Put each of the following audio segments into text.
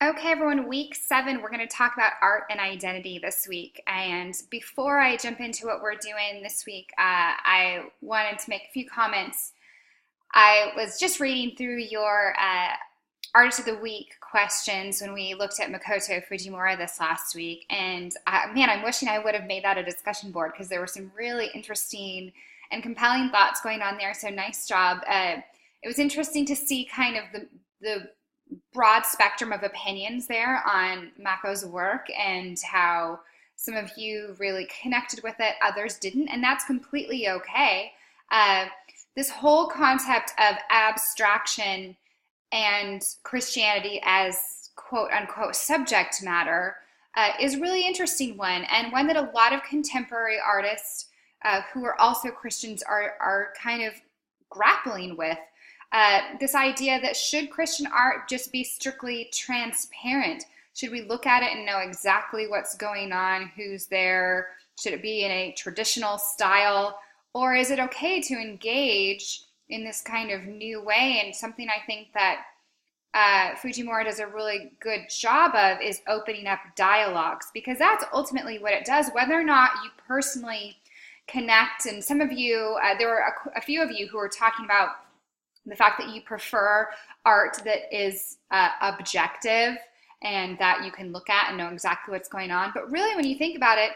Okay, everyone, week 7, we're going to talk about art and identity this week. And before I jump into what we're doing this week, I wanted to make a few comments. I was just reading through your Artist of the Week questions when we looked at Makoto Fujimura this last week. And man, I'm wishing I would have made that a discussion board because there were some really interesting and compelling thoughts going on there. So nice job. It was interesting to see kind of the broad spectrum of opinions there on Mako's work and how some of you really connected with it, others didn't, and that's completely okay. This whole concept of abstraction and Christianity as quote unquote subject matter is a really interesting one, and one that a lot of contemporary artists who are also Christians are kind of grappling with. This idea that should Christian art just be strictly transparent? Should we look at it and know exactly what's going on, who's there? Should it be in a traditional style? Or is it okay to engage in this kind of new way? And something I think that Fujimura does a really good job of is opening up dialogues, because that's ultimately what it does, whether or not you personally connect. And some of you, there were a few of you who were talking about the fact that you prefer art that is objective and that you can look at and know exactly what's going on. But really, when you think about it,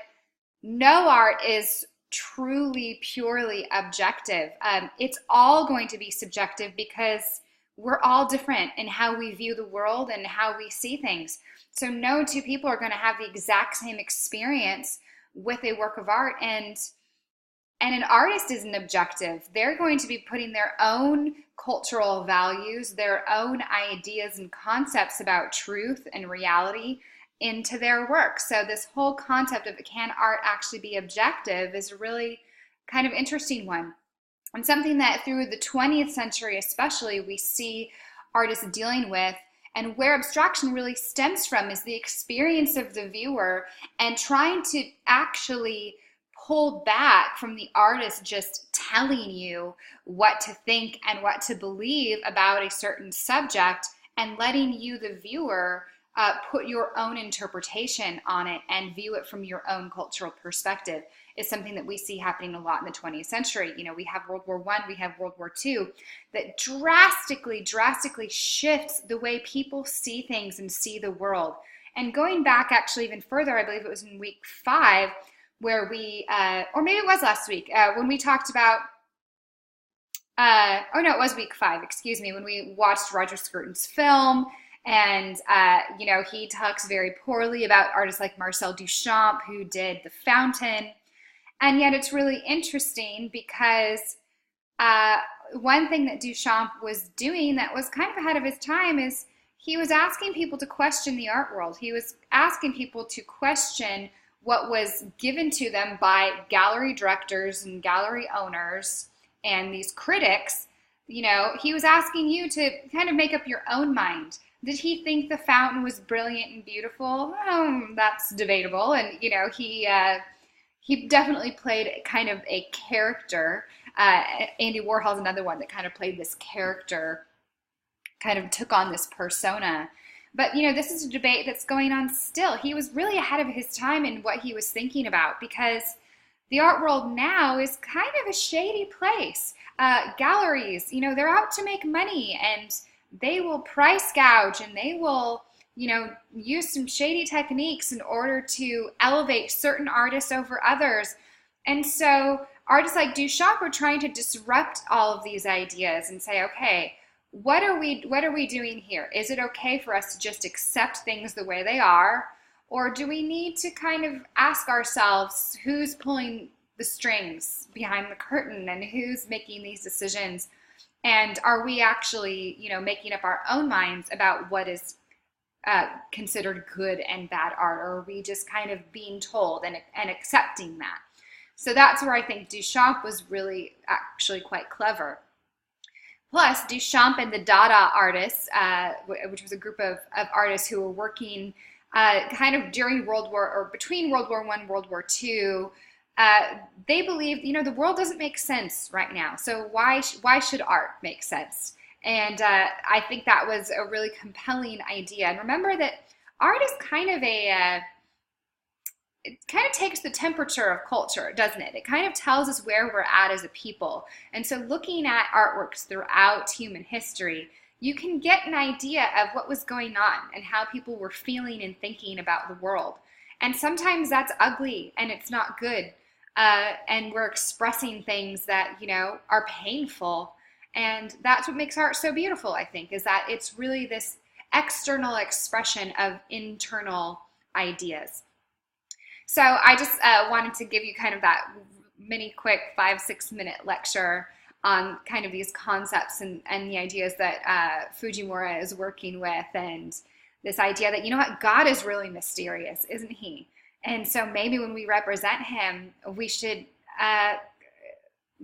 no art is truly, purely objective. It's all going to be subjective because we're all different in how we view the world and how we see things. So no two people are going to have the exact same experience with a work of art. And an artist isn't objective. They're going to be putting their own cultural values, their own ideas and concepts about truth and reality into their work. So this whole concept of can art actually be objective is a really kind of interesting one. And something that through the 20th century especially we see artists dealing with, and where abstraction really stems from, is the experience of the viewer and trying to actually pull back from the artist just telling you what to think and what to believe about a certain subject, and letting you, the viewer, put your own interpretation on it and view it from your own cultural perspective, is something that we see happening a lot in the 20th century. You know, we have World War I, we have World War II, that drastically shifts the way people see things and see the world. And going back actually even further, I believe it was in week 5, where we, or maybe it was last week, when we talked about, oh no, it was week 5, excuse me, when we watched Roger Scruton's film, and, you know, he talks very poorly about artists like Marcel Duchamp, who did The Fountain, and yet it's really interesting because one thing that Duchamp was doing that was kind of ahead of his time is he was asking people to question the art world. He was asking people to question what was given to them by gallery directors and gallery owners and these critics. You know, he was asking you to kind of make up your own mind. Did he think The Fountain was brilliant and beautiful? That's debatable. And, you know, he definitely played kind of a character. Andy Warhol's another one that kind of played this character, kind of took on this persona. But, you know, this is a debate that's going on still. He was really ahead of his time in what he was thinking about, because the art world now is kind of a shady place. Galleries, you know, they're out to make money, and they will price gouge, and they will, you know, use some shady techniques in order to elevate certain artists over others. And so artists like Duchamp are trying to disrupt all of these ideas and say, okay, what are we doing here? Is it okay for us to just accept things the way they are? Or do we need to kind of ask ourselves who's pulling the strings behind the curtain and who's making these decisions? And are we actually, you know, making up our own minds about what is considered good and bad art? Or are we just kind of being told and accepting that? So that's where I think Duchamp was really actually quite clever. Plus, Duchamp and the Dada artists, which was a group of artists who were working kind of during World War, or between World War I and World War II, they believed, you know, the world doesn't make sense right now. So why should art make sense? And I think that was a really compelling idea. And remember that art is kind of it kind of takes the temperature of culture, doesn't it? It kind of tells us where we're at as a people. And so looking at artworks throughout human history, you can get an idea of what was going on and how people were feeling and thinking about the world. And sometimes that's ugly and it's not good. And we're expressing things that, are painful. And that's what makes art so beautiful, I think, is that it's really this external expression of internal ideas. So I just wanted to give you kind of that mini quick 5-6 minute lecture on kind of these concepts and the ideas that Fujimura is working with, and this idea that, God is really mysterious, isn't he? And so maybe when we represent him, we should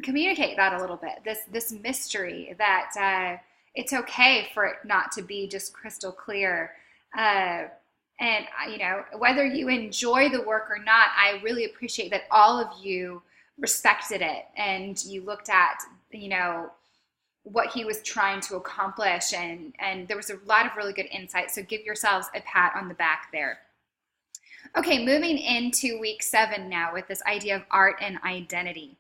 communicate that a little bit, this mystery that it's okay for it not to be just crystal clear. And, whether you enjoy the work or not, I really appreciate that all of you respected it and you looked at, what he was trying to accomplish. And there was a lot of really good insight. So give yourselves a pat on the back there. Okay, moving into week 7 now with this idea of art and identity.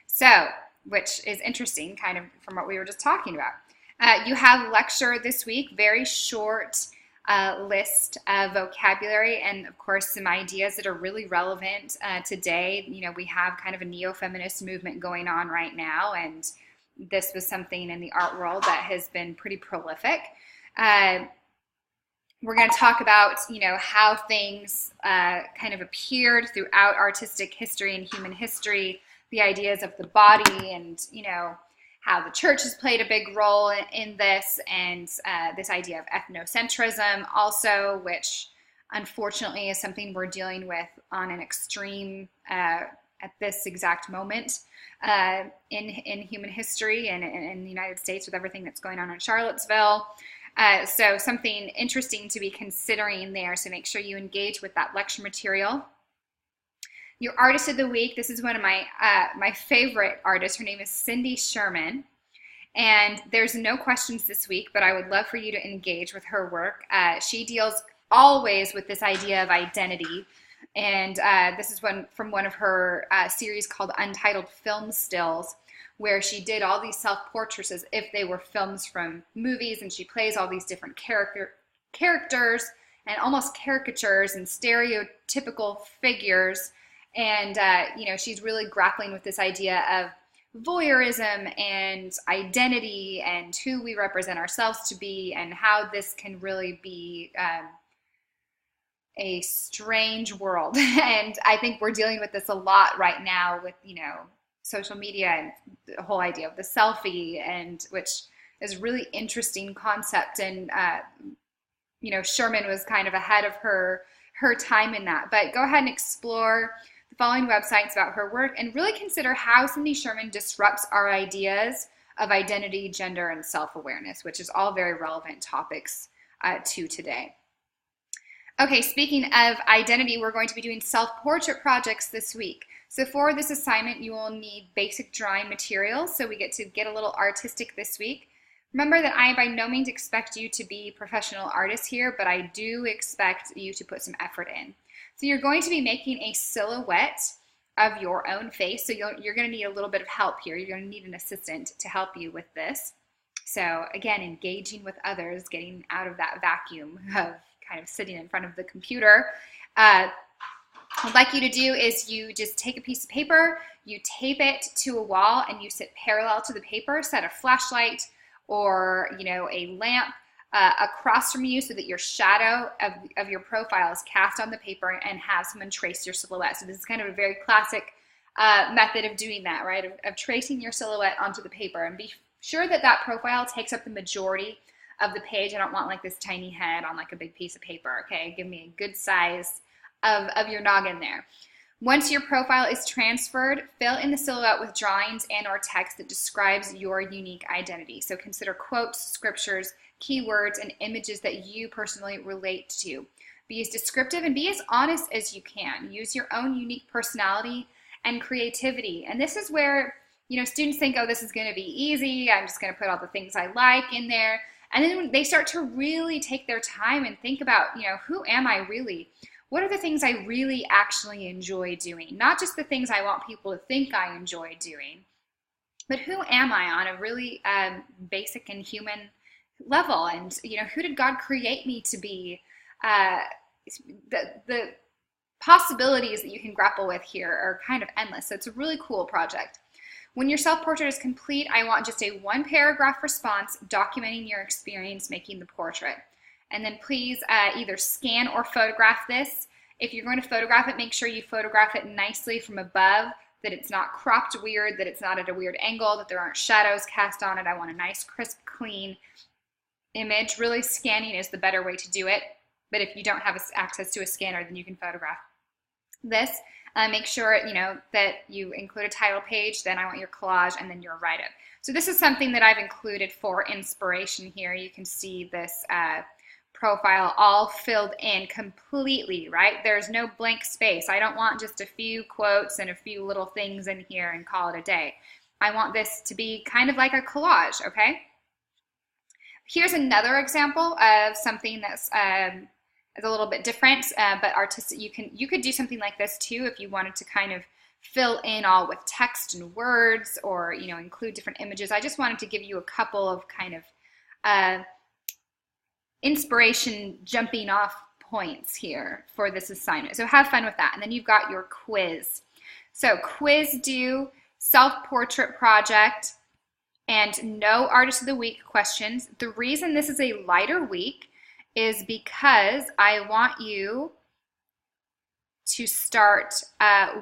So, which is interesting kind of from what we were just talking about. You have lecture this week, very short list of vocabulary and of course some ideas that are really relevant today. We have kind of a neo-feminist movement going on right now, and this was something in the art world that has been pretty prolific. We're going to talk about how things kind of appeared throughout artistic history and human history, the ideas of the body, and how the church has played a big role in this, and this idea of ethnocentrism also, which unfortunately is something we're dealing with on an extreme at this exact moment in human history and in the United States with everything that's going on in Charlottesville. So something interesting to be considering there, so make sure you engage with that lecture material. Your artist of the week, this is one of my favorite artists. Her name is Cindy Sherman, and there's no questions this week, but I would love for you to engage with her work. She deals always with this idea of identity, and this is from one of her series called Untitled Film Stills, where she did all these self-portraits as if they were films from movies, and she plays all these different characters and almost caricatures and stereotypical figures. And, she's really grappling with this idea of voyeurism and identity and who we represent ourselves to be, and how this can really be a strange world. And I think we're dealing with this a lot right now with, social media and the whole idea of the selfie, and which is a really interesting concept. And, Sherman was kind of ahead of her time in that. But go ahead and explore the following websites about her work and really consider how Cindy Sherman disrupts our ideas of identity, gender, and self-awareness, which is all very relevant topics to today. Okay, speaking of identity, we're going to be doing self-portrait projects this week. So for this assignment, you will need basic drawing materials, so we get a little artistic this week. Remember that I by no means expect you to be professional artists here, but I do expect you to put some effort in. So you're going to be making a silhouette of your own face, so you're going to need a little bit of help here. You're going to need an assistant to help you with this. So again, engaging with others, getting out of that vacuum of kind of sitting in front of the computer. What I'd like you to do is you just take a piece of paper, you tape it to a wall, and you sit parallel to the paper, set a flashlight or a lamp across from you so that your shadow of your profile is cast on the paper, and have someone trace your silhouette. So this is kind of a very classic method of doing that, right? Of tracing your silhouette onto the paper, and be sure that that profile takes up the majority of the page. I don't want like this tiny head on like a big piece of paper, okay? Give me a good size of your noggin there. Once your profile is transferred, fill in the silhouette with drawings and or text that describes your unique identity. So consider quotes, scriptures, keywords, and images that you personally relate to. Be as descriptive and be as honest as you can. Use your own unique personality and creativity. And this is where, students think, oh, this is going to be easy. I'm just going to put all the things I like in there. And then when they start to really take their time and think about, who am I really? What are the things I really actually enjoy doing? Not just the things I want people to think I enjoy doing, but who am I on a really basic and human level? And, who did God create me to be? The possibilities that you can grapple with here are kind of endless. So it's a really cool project. When your self-portrait is complete, I want just a 1-paragraph response documenting your experience making the portrait. And then please either scan or photograph this. If you're going to photograph it, make sure you photograph it nicely from above, that it's not cropped weird, that it's not at a weird angle, that there aren't shadows cast on it. I want a nice, crisp, clean image. Really, scanning is the better way to do it. But if you don't have access to a scanner, then you can photograph this. Make sure, that you include a title page, then I want your collage, and then your write-up. So this is something that I've included for inspiration here. You can see this profile all filled in completely, right? There's no blank space. I don't want just a few quotes and a few little things in here and call it a day. I want this to be kind of like a collage, okay? Here's another example of something that's is a little bit different, but artistic. You could do something like this too if you wanted to kind of fill in all with text and words, or include different images. I just wanted to give you a couple of kind of inspiration jumping off points here for this assignment. So have fun with that. And then you've got your quiz. So quiz due, self-portrait project, and no artist of the week questions. The reason this is a lighter week is because I want you to start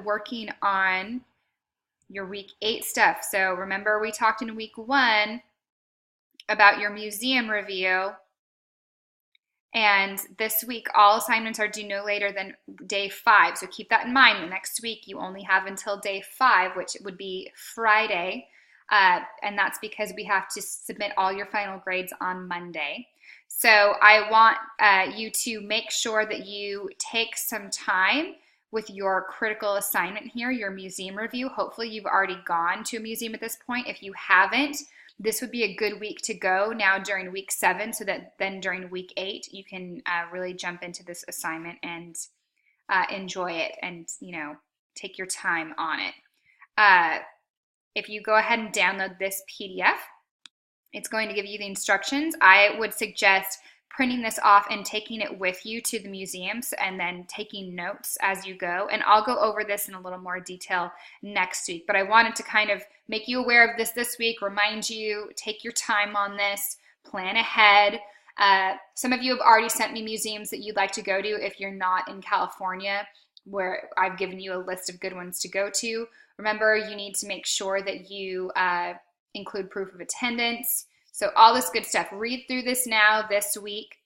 working on your week 8 stuff. So remember, we talked in week 1 about your museum review, and this week all assignments are due no later than day 5. So keep that in mind. The next week you only have until day 5, which would be Friday, and that's because we have to submit all your final grades on Monday. So I want you to make sure that you take some time with your critical assignment here, your museum review. Hopefully you've already gone to a museum at this point. If you haven't, this would be a good week to go now during week 7, so that then during week 8 you can really jump into this assignment and enjoy it and take your time on it. If you go ahead and download this PDF, it's going to give you the instructions. I would suggest printing this off and taking it with you to the museums, and then taking notes as you go. And I'll go over this in a little more detail next week. But I wanted to kind of make you aware of this week, remind you, take your time on this, plan ahead. Some of you have already sent me museums that you'd like to go to if you're not in California, where I've given you a list of good ones to go to. Remember, you need to make sure that you include proof of attendance. So all this good stuff. Read through this now this week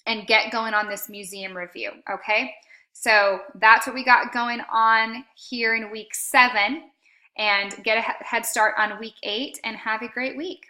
and get going on this museum review, okay? So that's what we got going on here in week 7, and get a head start on week 8, and have a great week.